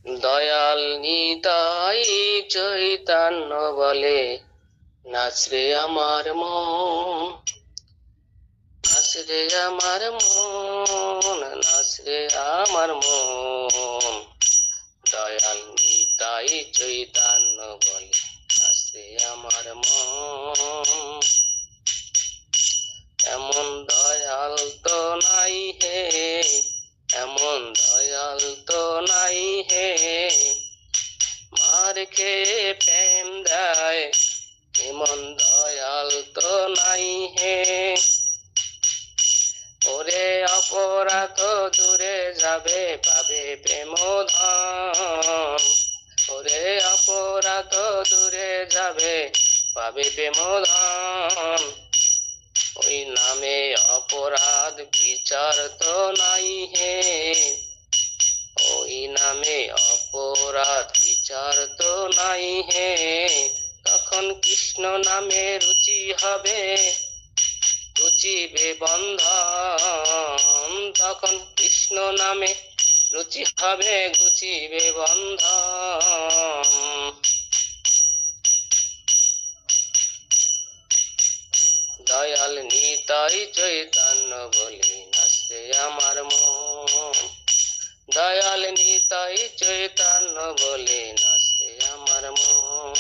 দয়াল নিতাই চৈতন্য বলে, নাচরে আমার মন, নাচরে আমার মন, নাচরে আমার মন। দয়াল নিতাই চৈতন্য বলে, নাচরে আমার মন। এমন দয়াল তো নাই হে, এমন দয়াল তো নাই হে, মার খেয়ে প্রেম দেয়, এমন দয়াল তো নাই হে। ওরে অপরাধ দূরে যাবে, পাবে প্রেম ধন। ওরে অপরাধ দূরে যাবে, পাবে প্রেম ধন। ওই নামে অপরাধ বিচার তো নাই হে, ওই নামে অপরাধ বিচার তো নাই হে। তখন কৃষ্ণ নামে রুচি হবে, রুচিবে বন্ধন। তখন কৃষ্ণ নামে রুচি হবে, ঘুচিবে বন্ধন। দয়াল নিতাই চৈতন্য বলে, নাচরে আমার মন। দয়াল নিতাই চৈতন্য বলে, নাচরে আমার মন,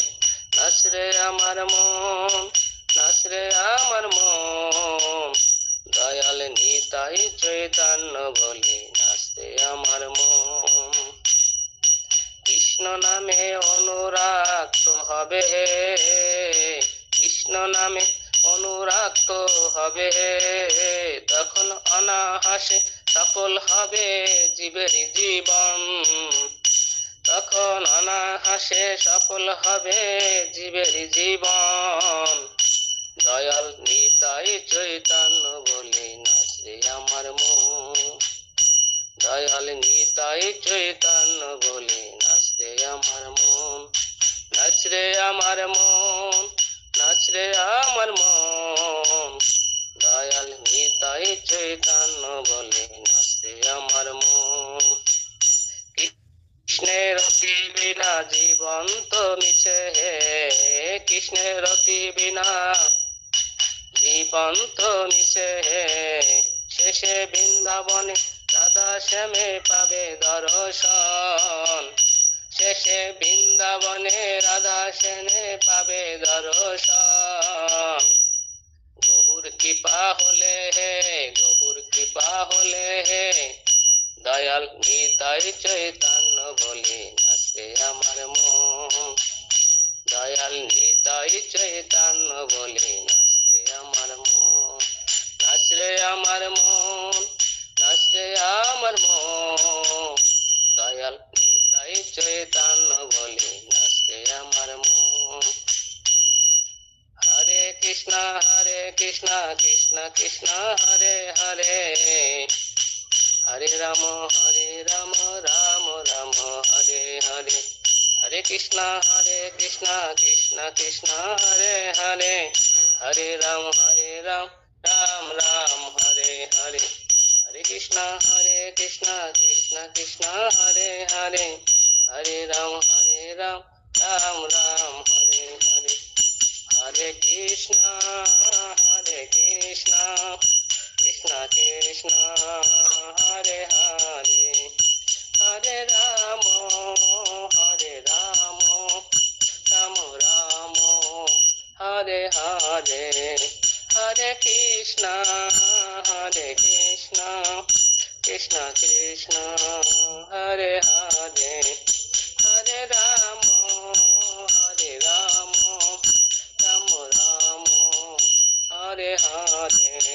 নাচরে আমার মন, নাচরে আমার মন। দয়াল নিতাই চৈতন্য বলে, নাচরে আমার মন। কৃষ্ণ নামে অনুরাগ হবে, কৃষ্ণ নামে অনুরাগ হবে। তখন অনাহাসে সফল হবে জীবের জীবন। তখন অনাহাসে সফল হবে জীবের জীবন। দয়াল নিতাই চৈতন্য বলে, নাচরে আমার মন। দয়াল নিতাই চৈতন্য বলে, নাচরে আমার মন, নাচরে আমার মন, নাচরে আমার মন। দয়াল নিতাই চৈতন্য বলে, নাচরে আমার মন। কৃষ্ণের অতি বিনা জীবন তো মিছে হে, কৃষ্ণের অতি বিনা জীবন তো মিছে হে। শেষে বৃন্দাবনে রাধা শ্যামে পাবে দর্শন। শেষে বৃন্দাবনে রাধা শ্যামে পাবে দর্শন। গহুর কৃপা হলে হে, গহুর কৃপা হলে হে। দয়াল নিতাই চৈতন্য বলে, নাচরে আমার মন। দয়াল নিতাই চৈতন্য বলে, নাচরে আমার মন, নাচরে আমার মন, নাচরে আমার মন। দয়াল নিতাই চৈতন্য বলে, নাচরে আমার মন। হরে কৃষ্ণ কৃষ্ণ কৃষ্ণ হরে হরে, হরে রাম রাম রাম হরে হরে। হরে কৃষ্ণ কৃষ্ণ কৃষ্ণ হরে হরে, হরে রাম রাম রাম হরে হরে। হরে কৃষ্ণ কৃষ্ণ কৃষ্ণ হরে হরে, হরে রাম রাম রাম হরে হরে। হরে কৃষ্ণ কৃষ্ণ কৃষ্ণ হরে হরে, হরে রাম রাম রাম হরে হরে। হরে কৃষ্ণ কৃষ্ণ কৃষ্ণ হরে হরে, হরে রাম রাম রাম হরে হরে।